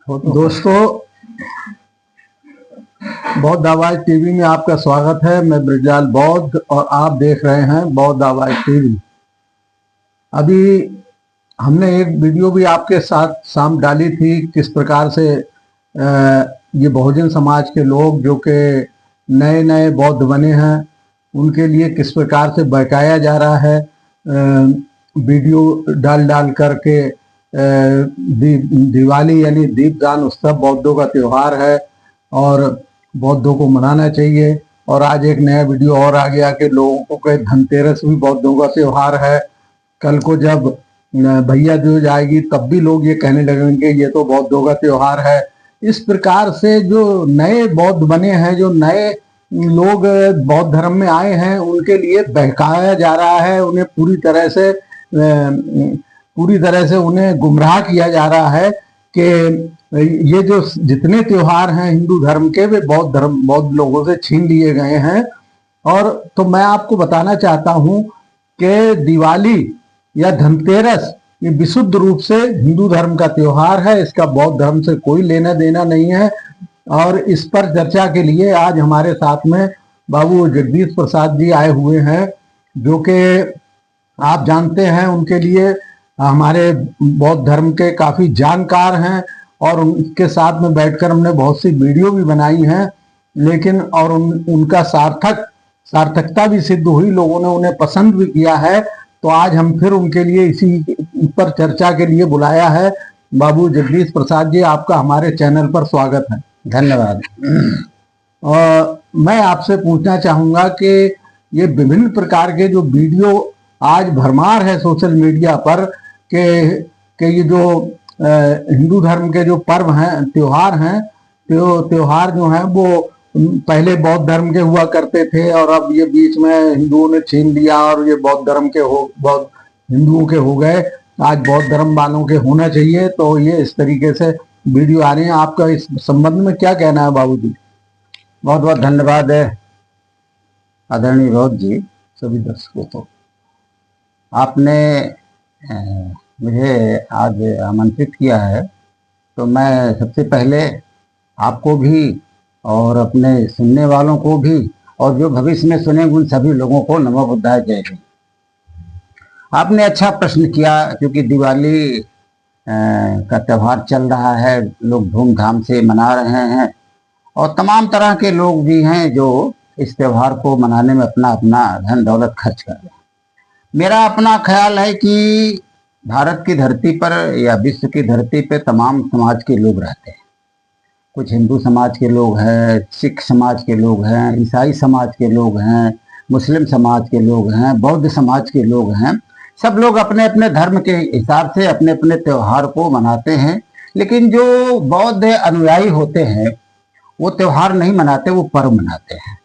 दोस्तों, बौद्ध आवाज टीवी में आपका स्वागत है। मैं ब्रिजलाल बौद्ध और आप देख रहे हैं बौद्ध आवाज टीवी। अभी हमने एक वीडियो भी आपके साथ शाम डाली थी, किस प्रकार से ये बहुजन समाज के लोग जो कि नए नए बौद्ध बने हैं उनके लिए किस प्रकार से बहकाया जा रहा है। वीडियो डाल डाल करके दिवाली यानी दीपदान उत्सव बौद्धों का त्योहार है और बौद्धों को मनाना चाहिए। और आज एक नया वीडियो और आ गया कि लोगों को कहे धनतेरस भी बौद्धों का त्योहार है। कल को जब भैया दूज आएगी तब भी लोग ये कहने लगेंगे ये तो बौद्धों का त्योहार है। इस प्रकार से जो नए बौद्ध बने हैं, जो नए लोग बौद्ध धर्म में आए हैं, उनके लिए बहकाया जा रहा है। उन्हें पूरी तरह से उन्हें गुमराह किया जा रहा है कि ये जो जितने त्योहार हैं हिंदू धर्म के, वे बौद्ध लोगों से छीन लिए गए हैं। और तो मैं आपको बताना चाहता हूं कि दिवाली या धनतेरस ये विशुद्ध रूप से हिंदू धर्म का त्योहार है। इसका बौद्ध धर्म से कोई लेना देना नहीं है। और इस पर चर्चा के लिए आज हमारे साथ में बाबू जगदीश प्रसाद जी आए हुए हैं, जो कि आप जानते हैं उनके लिए हमारे बौद्ध धर्म के काफी जानकार हैं और उनके साथ में बैठकर हमने बहुत सी वीडियो भी बनाई हैं। लेकिन और उनका सार्थकता भी सिद्ध हुई, लोगों ने उन्हें पसंद भी किया है। तो आज हम फिर उनके लिए इसी पर चर्चा के लिए बुलाया है। बाबू जगदीश प्रसाद जी, आपका हमारे चैनल पर स्वागत है। धन्यवाद। और मैं आपसे पूछना चाहूंगा कि ये विभिन्न प्रकार के जो वीडियो आज भरमार है सोशल मीडिया पर कि ये जो हिंदू धर्म के जो पर्व हैं, त्योहार हैं, त्योहार जो हैं वो पहले बौद्ध धर्म के हुआ करते थे और अब ये बीच में हिंदुओं ने छीन लिया और ये बौद्ध हिंदुओं के हो गए। आज बौद्ध धर्म वालों के होना चाहिए। तो ये इस तरीके से वीडियो आ रहे हैं। आपका इस संबंध में क्या कहना है बाबू जी? बहुत बहुत धन्यवाद है आदरणीय बौद्ध जी। सभी दर्शकों को आपने मुझे आज आमंत्रित किया है, तो मैं सबसे पहले आपको भी और अपने सुनने वालों को भी और जो भविष्य में सुनेंगे उन सभी लोगों को नमो बुद्धाय जय हिंद। आपने अच्छा प्रश्न किया, क्योंकि दिवाली का त्यौहार चल रहा है, लोग धूमधाम से मना रहे हैं और तमाम तरह के लोग भी हैं जो इस त्यौहार को मनाने में अपना अपना धन दौलत खर्च कर रहे हैं। मेरा अपना ख्याल है कि भारत की धरती पर या विश्व की धरती पर तमाम समाज के लोग रहते हैं। कुछ हिंदू समाज के लोग हैं, सिख समाज के लोग हैं, ईसाई समाज के लोग हैं, मुस्लिम समाज के लोग हैं, बौद्ध समाज के लोग हैं। सब लोग अपने अपने धर्म के हिसाब से अपने अपने त्यौहार को मनाते हैं। लेकिन जो बौद्ध अनुयायी होते हैं वो त्यौहार नहीं मनाते, वो पर्व मनाते हैं।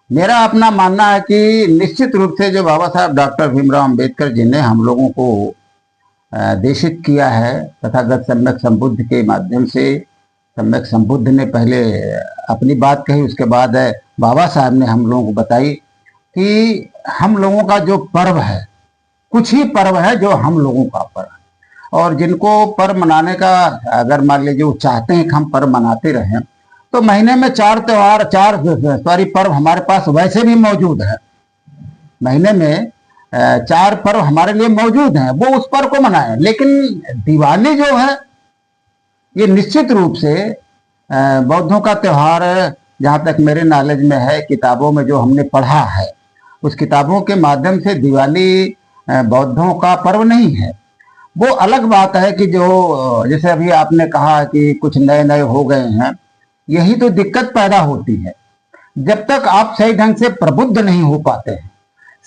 मेरा अपना मानना है कि निश्चित रूप से जो बाबा साहब डॉक्टर भीमराव अंबेडकर जी ने हम लोगों को देशित किया है, तथागत सम्यक संबुद्ध के माध्यम से, सम्यक संबुद्ध ने पहले अपनी बात कही, उसके बाद बाबा साहब ने हम लोगों को बताई कि हम लोगों का जो पर्व है, कुछ ही पर्व है जो हम लोगों का पर्व है। और जिनको पर्व मनाने का अगर मान लीजिए वो चाहते हैं कि हम पर्व मनाते रहें, तो महीने में चार पर्व हमारे पास वैसे भी मौजूद है। महीने में 4 पर्व हमारे लिए मौजूद हैं, वो उस पर्व को मनाएं। लेकिन दिवाली जो है ये निश्चित रूप से बौद्धों का त्योहार है। जहाँ तक मेरे नॉलेज में है, किताबों में जो हमने पढ़ा है, उस किताबों के माध्यम से दिवाली बौद्धों का पर्व नहीं है। वो अलग बात है कि जो जैसे अभी आपने कहा कि कुछ नए नए हो गए हैं, यही तो दिक्कत पैदा होती है। जब तक आप सही ढंग से प्रबुद्ध नहीं हो पाते हैं,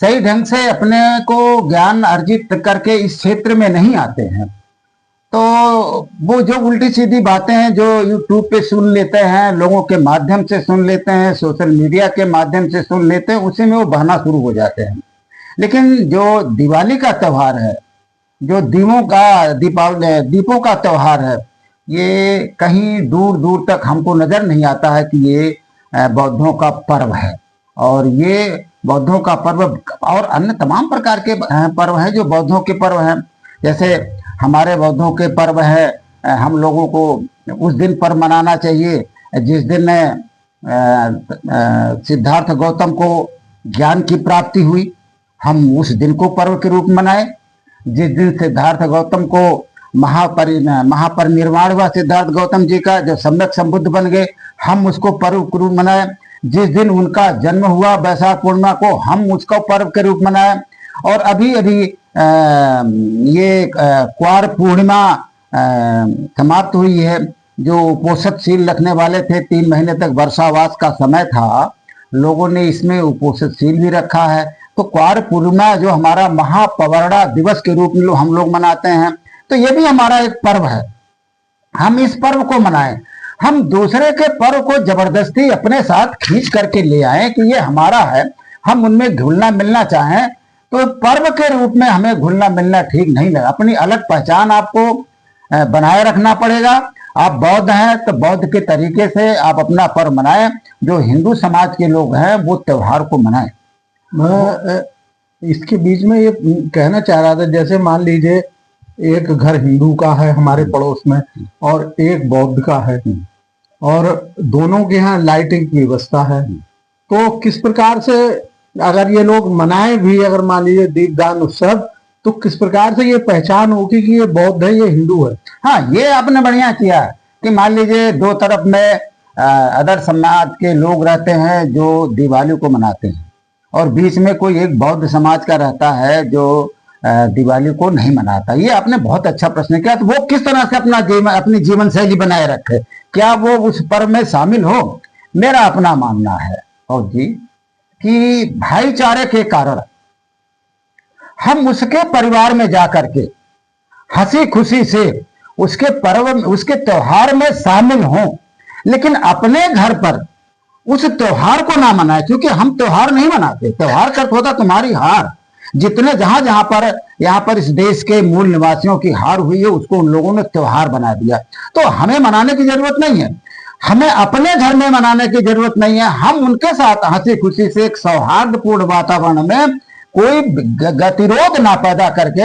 सही ढंग से अपने को ज्ञान अर्जित करके इस क्षेत्र में नहीं आते हैं, तो वो जो उल्टी सीधी बातें हैं जो यूट्यूब पे सुन लेते हैं, लोगों के माध्यम से सुन लेते हैं, सोशल मीडिया के माध्यम से सुन लेते हैं, उसी में वो बहना शुरू हो जाते हैं। लेकिन जो दिवाली का त्यौहार है, जो दीपों का त्यौहार है, ये कहीं दूर दूर तक हमको नजर नहीं आता है कि ये बौद्धों का पर्व है। और ये बौद्धों का पर्व और अन्य तमाम प्रकार के पर्व हैं जो बौद्धों के पर्व हैं। जैसे हमारे बौद्धों के पर्व है हम लोगों को उस दिन पर मनाना चाहिए जिस दिन सिद्धार्थ गौतम को ज्ञान की प्राप्ति हुई। हम उस दिन को पर्व के रूप में मनाएं। जिस दिन सिद्धार्थ गौतम को महापरिनिर्वाण हुआ सिद्धार्थ गौतम जी का, जो सम्यक संबुद्ध बन गए, हम उसको पर्व के रूप मनाएं। जिस दिन उनका जन्म हुआ वैशाख पूर्णिमा को, हम उसको पर्व के रूप मनाएं। और अभी अभी ये क्वार पूर्णिमा समाप्त हुई है। जो उपोषणशील रखने वाले थे, 3 महीने तक वर्षावास का समय था, लोगों ने इसमें उपोषणशील भी रखा है। तो क्वार पूर्णिमा जो हमारा महापवर्णा दिवस के रूप में हम लोग मनाते हैं, तो ये भी हमारा एक पर्व है। हम इस पर्व को मनाएं। हम दूसरे के पर्व को जबरदस्ती अपने साथ खींच करके ले आए कि ये हमारा है, हम उनमें घुलना मिलना चाहें, तो पर्व के रूप में हमें घुलना मिलना ठीक नहीं लगा। अपनी अलग पहचान आपको बनाए रखना पड़ेगा। आप बौद्ध हैं तो बौद्ध के तरीके से आप अपना पर्व मनाएं। जो हिंदू समाज के लोग हैं वो त्योहार को मनाएं। मैं इसके बीच में ये कहना चाह रहा था, जैसे मान लीजिए एक घर हिंदू का है हमारे पड़ोस में और एक बौद्ध का है, और दोनों के यहाँ लाइटिंग की व्यवस्था है, तो किस प्रकार से अगर ये लोग मनाए भी, अगर मान लीजिए दीपदान उत्सव, तो किस प्रकार से ये पहचान होगी कि ये बौद्ध है, ये हिंदू है? हाँ, ये आपने बढ़िया किया कि मान लीजिए दो तरफ में अदर समाज के लोग रहते हैं जो दिवाली को मनाते हैं, और बीच में कोई एक बौद्ध समाज का रहता है जो दिवाली को नहीं मनाता। ये आपने बहुत अच्छा प्रश्न किया। तो वो किस तरह से अपनी जीवन शैली बनाए रखे, क्या वो उस पर्व में शामिल हो? मेरा अपना मानना है और जी कि भाईचारे के कारण हम उसके परिवार में जाकर के हंसी खुशी से उसके पर्व, उसके त्योहार में शामिल हों, लेकिन अपने घर पर उस त्योहार को ना मनाए। क्योंकि हम त्योहार नहीं मनाते, त्योहार का अर्थ होता तुम्हारी हार। जितने जहां जहां पर यहाँ पर इस देश के मूल निवासियों की हार हुई है, उसको उन लोगों ने त्योहार बना दिया। तो हमें मनाने की जरूरत नहीं है, हमें अपने घर में मनाने की जरूरत नहीं है। हम उनके साथ हंसी खुशी से एक सौहार्दपूर्ण वातावरण में कोई गतिरोध ना पैदा करके,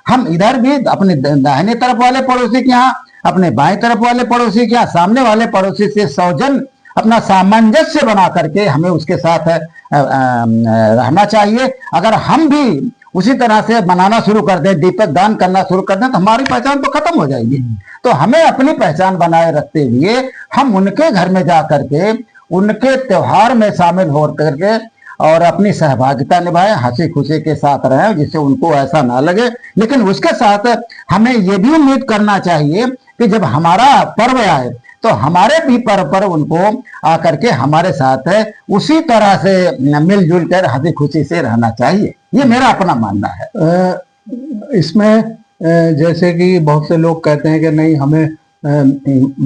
हम इधर भी अपने दाहिने तरफ वाले पड़ोसी के यहाँ, अपने बाएं तरफ वाले पड़ोसी के यहाँ, सामने वाले पड़ोसी से सौजन अपना सामंजस्य बना करके हमें उसके साथ रहना चाहिए। अगर हम भी उसी तरह से मनाना शुरू कर दें, दीपक दान करना शुरू कर दें, तो हमारी पहचान तो खत्म हो जाएगी। तो हमें अपनी पहचान बनाए रखते हुए हम उनके घर में जा करके उनके त्योहार में शामिल हो करके और अपनी सहभागिता निभाएं, हंसी खुशी के साथ रहें, जिससे उनको ऐसा ना लगे। लेकिन उसके साथ हमें ये भी उम्मीद करना चाहिए कि जब हमारा पर्व आए तो हमारे भी पर्व पर उनको आकर के हमारे साथ उसी तरह से मिलजुल कर हंसी खुशी से रहना चाहिए। ये मेरा अपना मानना है। इसमें जैसे कि बहुत से लोग कहते हैं कि नहीं, हमें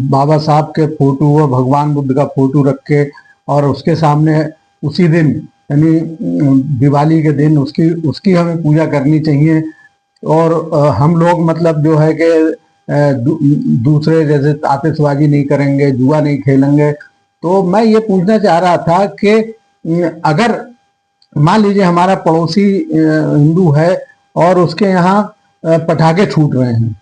बाबा साहब के फोटो और भगवान बुद्ध का फोटो रख के और उसके सामने उसी दिन यानी दिवाली के दिन उसकी हमें पूजा करनी चाहिए। और हम लोग मतलब जो है कि दूसरे जैसे आतिशबाजी नहीं करेंगे, जुआ नहीं खेलेंगे। तो मैं ये पूछना चाह रहा था कि अगर मान लीजिए हमारा पड़ोसी हिंदू है और उसके यहाँ पटाखे छूट रहे हैं,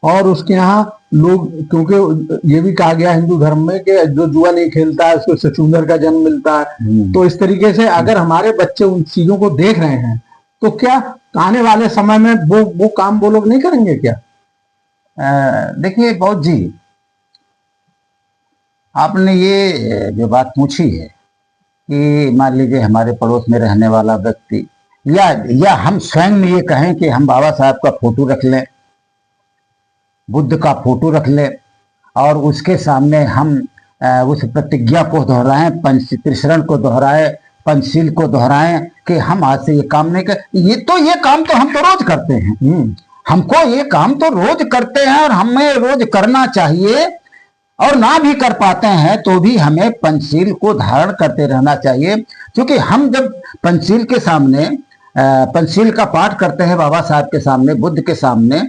और उसके यहाँ लोग, क्योंकि ये भी कहा गया हिंदू धर्म में कि जो जुआ नहीं खेलता है उसको सचुंदर का जन्म मिलता है। तो इस तरीके से अगर हमारे बच्चे उन चीजों को देख रहे हैं, तो क्या आने वाले समय में वो काम वो लोग नहीं करेंगे क्या? देखिए बौद्ध जी, आपने ये जो बात पूछी है कि मान लीजिए हमारे पड़ोस में रहने वाला व्यक्ति, या हम स्वयं में ये कहें कि हम बाबा साहब का फोटो रख लें, बुद्ध का फोटो रख लें, और उसके सामने हम उस प्रतिज्ञा को दोहराएं, त्रिशरण को दोहराएं, पंचशील को दोहराएं कि हम आज से ये काम नहीं कर। ये काम तो हम तो रोज करते हैं। हमको ये काम तो रोज करते हैं और हमें रोज करना चाहिए। और ना भी कर पाते हैं तो भी हमें पंचशील को धारण करते रहना चाहिए। क्योंकि हम जब पंचशील के सामने पंचशील का पाठ करते हैं बाबा साहब के सामने, बुद्ध के सामने,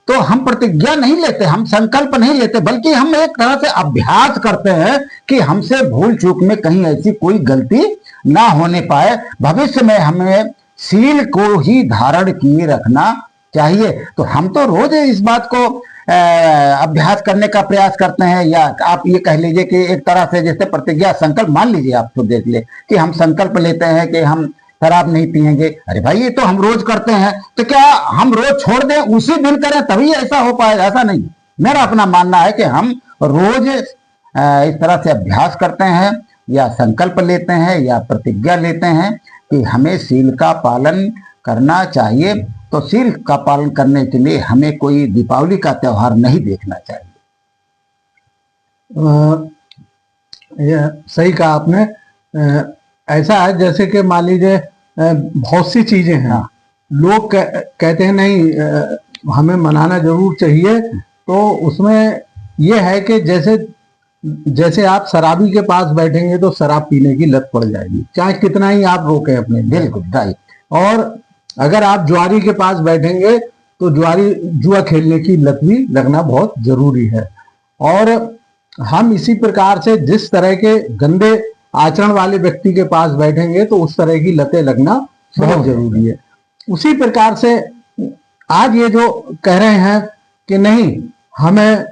तो हम प्रतिज्ञा नहीं लेते, हम संकल्प नहीं लेते, बल्कि हम एक तरह से अभ्यास करते हैं कि हमसे भूल चूक में कहीं ऐसी कोई गलती ना होने पाए। भविष्य में हमें शील को ही धारण किए रखना चाहिए। तो हम तो रोज इस बात को अभ्यास करने का प्रयास करते हैं, या आप ये कह लीजिए कि एक तरह से जैसे प्रतिज्ञा संकल्प मान लीजिए, आप तो देख ले कि हम संकल्प लेते हैं कि हम शराब नहीं पिएंगे। अरे भाई ये तो हम रोज करते हैं, तो क्या हम रोज छोड़ दें, उसी दिन करें तभी ऐसा हो पाएगा? ऐसा नहीं। मेरा अपना मानना है कि हम रोज इस तरह से अभ्यास करते हैं या संकल्प लेते हैं या प्रतिज्ञा लेते हैं कि हमें शील का पालन करना चाहिए। तो शील का पालन करने के लिए हमें कोई दीपावली का त्योहार नहीं देखना चाहिए। ये सही कहा आपने। ऐसा है जैसे कि मान लीजिए बहुत सी चीजें हैं, हाँ। लोग कहते हैं नहीं हमें मनाना जरूर चाहिए, तो उसमें यह है कि जैसे आप शराबी के पास बैठेंगे तो शराब पीने की लत पड़ जाएगी, चाहे कितना ही आप रोकें अपने। बिल्कुल राइट। और अगर आप जुआरी के पास बैठेंगे तो जुआ खेलने की लत भी लगना बहुत जरूरी है। और हम इसी प्रकार से जिस तरह के गंदे आचरण वाले व्यक्ति के पास बैठेंगे तो उस तरह की लतें लगना बहुत जरूरी है। उसी प्रकार से आज ये जो कह रहे हैं कि नहीं हमें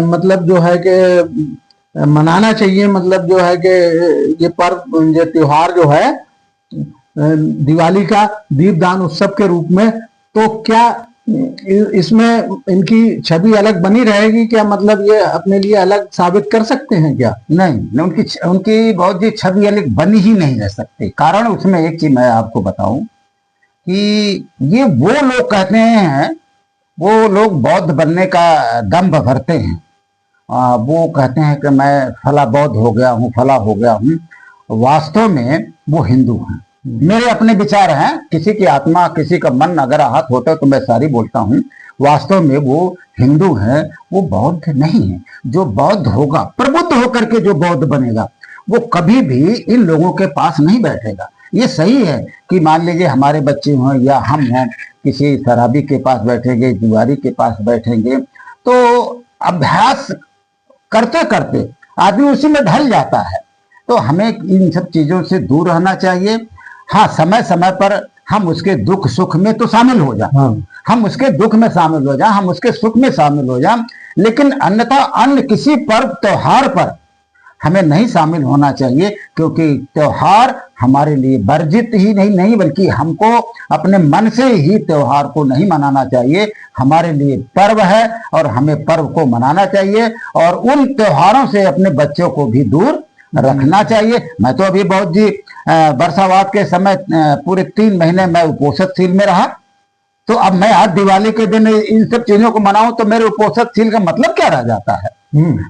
मतलब जो है कि मनाना चाहिए, मतलब जो है कि ये पर्व, ये त्योहार जो है दिवाली का दीपदान उत्सव के रूप में, तो क्या इसमें इनकी छवि अलग बनी रहेगी क्या? मतलब ये अपने लिए अलग साबित कर सकते हैं क्या? नहीं, उनकी बहुत जी छवि अलग बनी ही नहीं रह सकती। कारण उसमें एक चीज मैं आपको बताऊं कि ये वो लोग कहते हैं, वो लोग बौद्ध बनने का दंभ भरते हैं। वो कहते हैं कि मैं फला बौद्ध हो गया हूँ, फला हो गया हूँ। वास्तव में वो हिंदू हैं। मेरे अपने विचार हैं, किसी की आत्मा किसी का मन अगर आहत होता है तो मैं सारी बोलता हूँ। वास्तव में वो हिंदू हैं, वो बौद्ध नहीं है। जो बौद्ध होगा, प्रबुद्ध होकर के जो बौद्ध बनेगा, वो कभी भी इन लोगों के पास नहीं बैठेगा। ये सही है कि मान लीजिए हमारे बच्चे हों या हम हों, किसी शराबी के पास बैठेंगे, जुआरी के पास बैठेंगे, तो अभ्यास करते करते आदमी उसी में ढल जाता है। तो हमें इन सब चीजों से दूर रहना चाहिए। हाँ, समय समय पर हम उसके दुख सुख में तो शामिल हो जाए, हाँ। हम उसके दुख में शामिल हो जाए, हम उसके सुख में शामिल हो जाए, लेकिन अन्यथा अन्य किसी पर्व त्योहार पर हमें नहीं शामिल होना चाहिए। क्योंकि त्योहार हमारे लिए वर्जित ही नहीं बल्कि हमको अपने मन से ही त्योहार को नहीं मनाना चाहिए। हमारे लिए पर्व है और हमें पर्व को मनाना चाहिए, और उन त्योहारों से अपने बच्चों को भी दूर रखना चाहिए। मैं तो अभी बहुत जी वर्षावात के समय पूरे 3 महीने मैं उपोषणशील में रहा, तो अब मैं आज दिवाली के दिन इन सब चीजों को मनाऊं तो मेरे उपोषणशील का मतलब क्या रह जाता है?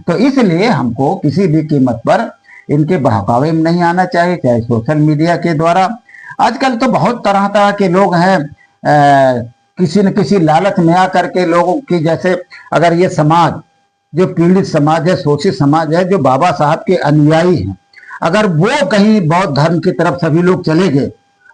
तो इसलिए हमको किसी भी कीमत पर इनके बहकावे में नहीं आना चाहिए, चाहे सोशल मीडिया के द्वारा। आजकल तो बहुत तरह तरह के लोग हैं, किसी न किसी लालच में आकर के लोगों की, जैसे अगर ये समाज जो पीड़ित समाज है, शोषित समाज है, जो बाबा साहब के अनुयायी हैं, अगर वो कहीं बौद्ध धर्म की तरफ सभी लोग चले गए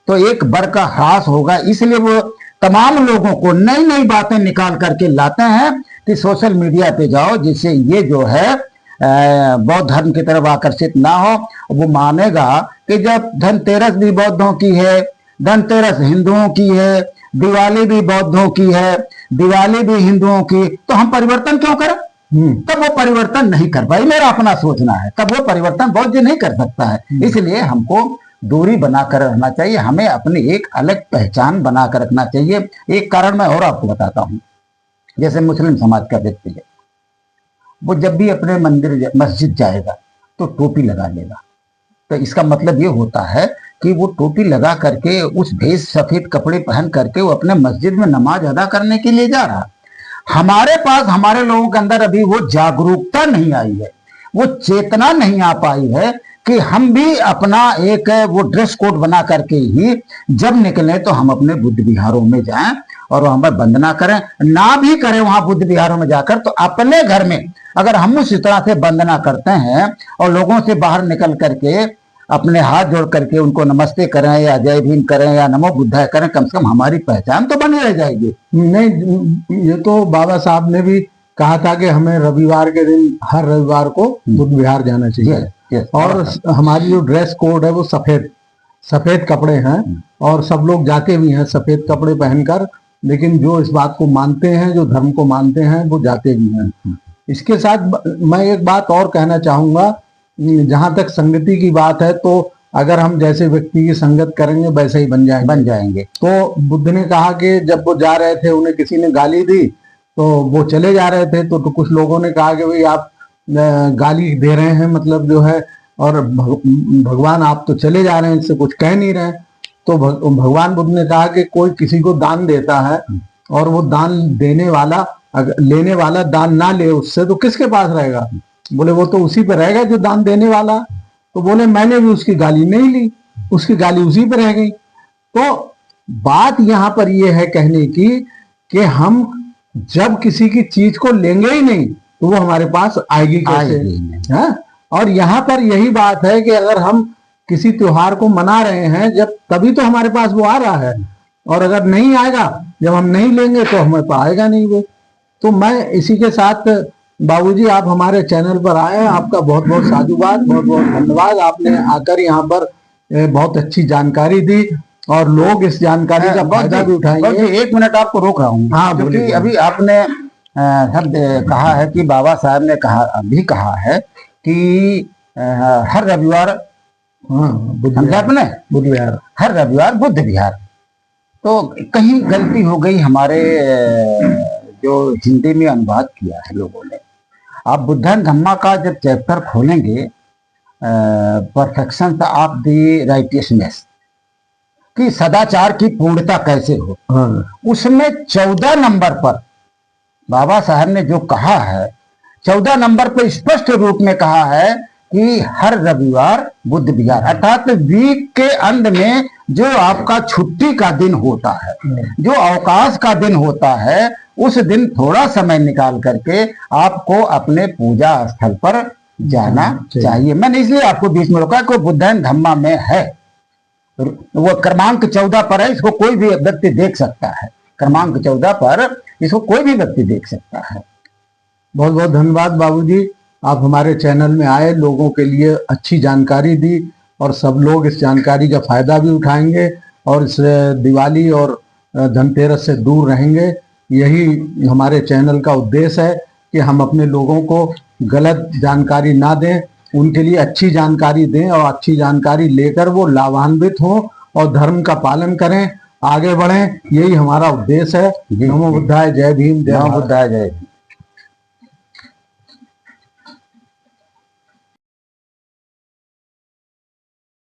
तो एक वर्ग का ह्रास होगा। इसलिए वो तमाम लोगों को नई नई बातें निकाल करके लाते हैं कि सोशल मीडिया पे जाओ, जिससे ये जो है बौद्ध धर्म की तरफ आकर्षित ना हो। वो मानेगा कि जब धनतेरस भी बौद्धों की है, धनतेरस हिंदुओं की है, दिवाली भी बौद्धों की है, दिवाली भी हिंदुओं की, तो हम परिवर्तन क्यों करें? तब वो परिवर्तन नहीं कर पाए, मेरा अपना सोचना है। तब वो परिवर्तन बौद्ध नहीं कर सकता है। इसलिए हमको दूरी बनाकर रहना चाहिए, हमें अपनी एक अलग पहचान बनाकर रखना चाहिए। एक कारण मैं और आपको बताता हूं, जैसे मुस्लिम समाज का व्यक्ति है, वो जब भी अपने मंदिर मस्जिद जाएगा तो टोपी लगा लेगा। तो इसका मतलब ये होता है कि वो टोपी लगा करके, उस भेष सफेद कपड़े पहन करके वो अपने मस्जिद में नमाज अदा करने के लिए जा रहा। हमारे पास, हमारे लोगों के अंदर अभी वो जागरूकता नहीं आई है, वो चेतना नहीं आ पाई है कि हम भी अपना एक वो ड्रेस कोड बना करके ही जब निकले तो हम अपने बुद्ध विहारों में जाएं और वहां पर वंदना करें। ना भी करें वहां बुद्ध विहारों में जाकर, तो अपने घर में अगर हम उस तरह से वंदना करते हैं और लोगों से बाहर निकल करके अपने हाथ जोड़ करके उनको नमस्ते करें या जय भीम करें या नमो बुद्धाय करें, कम से कम हमारी पहचान तो बनी रह जाएगी। नहीं, ये तो बाबा साहब ने भी कहा था कि हमें रविवार के दिन, हर रविवार को बुद्ध विहार जाना चाहिए। और हमारी जो ड्रेस कोड है वो सफेद कपड़े हैं, और सब लोग जाते भी हैं सफेद कपड़े पहनकर। लेकिन जो इस बात को मानते हैं, जो धर्म को मानते हैं, वो जाते भी हैं। इसके साथ मैं एक बात और कहना चाहूंगा, जहां तक संगति की बात है, तो अगर हम जैसे व्यक्ति की संगत करेंगे वैसे ही बन जाएंगे। तो बुद्ध ने कहा कि जब वो जा रहे थे, उन्हें किसी ने गाली दी, तो वो चले जा रहे थे, तो कुछ लोगों ने कहा कि भाई आप गाली दे रहे हैं, मतलब जो है, और भगवान आप तो चले जा रहे हैं, इससे कुछ कह नहीं रहे। तो भगवान बुद्ध ने कहा कि कोई किसी को दान देता है और वो दान देने वाला, लेने वाला दान ना ले उससे, तो किसके पास रहेगा? बोले वो तो उसी पे रहेगा जो दान देने वाला। तो बोले मैंने भी उसकी गाली नहीं ली, उसकी गाली उसी पे रह गई। तो बात यहाँ पर ये है कहने की कि हम जब किसी की चीज को लेंगे ही नहीं तो वो हमारे पास आएगी कैसे? है? और यहाँ पर यही बात है कि अगर हम किसी त्योहार को मना रहे हैं, जब तभी तो हमारे पास वो आ रहा है, और अगर नहीं आएगा, जब हम नहीं लेंगे तो हमें पास आएगा नहीं वो। तो मैं इसी के साथ, बाबूजी आप हमारे चैनल पर आए, आपका बहुत बहुत साधुवाद, बहुत बहुत धन्यवाद। आपने आकर यहाँ पर बहुत अच्छी जानकारी दी और लोग इस जानकारी का फायदा भी उठाएंगे। 1 मिनट आपको रोक रहा हूँ, हाँ, क्योंकि अभी आपने शब्द कहा है कि बाबा साहब ने कहा है कि हर रविवार, बुद्ध विहार, हर रविवार बुद्ध विहार। तो कहीं गलती हो गई हमारे जो हिंदी में अनुवाद किया है लोगों ने। आप बुद्ध एंड धम्मा का जब चैप्टर खोलेंगे, परफेक्शन ऑफ द राइटियसनेस, कि सदाचार की पूर्णता कैसे हो, उसमें 14 नंबर पर बाबा साहब ने जो कहा है, 14 नंबर पर स्पष्ट रूप में कहा है कि हर रविवार बुद्ध विहार, अर्थात वीक के अंत में जो आपका छुट्टी का दिन होता है, जो अवकाश का दिन होता है, उस दिन थोड़ा समय निकाल करके आपको अपने पूजा स्थल पर जाना चाहिए। मैंने इसलिए आपको बीच में रोका कि बुद्ध एंड धम्मा में है, वो क्रमांक 14 पर है, इसको कोई भी व्यक्ति देख सकता है। क्रमांक 14 पर इसको कोई भी व्यक्ति देख सकता है। बहुत बहुत धन्यवाद बाबूजी, आप हमारे चैनल में आए, लोगों के लिए अच्छी जानकारी दी, और सब लोग इस जानकारी का फायदा भी उठाएंगे और इस दिवाली और धनतेरस से दूर रहेंगे। यही हमारे चैनल का उद्देश्य है कि हम अपने लोगों को गलत जानकारी ना दें, उनके लिए अच्छी जानकारी दें, और अच्छी जानकारी लेकर वो लाभान्वित हों और धर्म का पालन करें, आगे बढ़ें। यही हमारा उद्देश्य है। नमो बुद्धाय, जय भीम, जय बुद्धाय, जय भीम।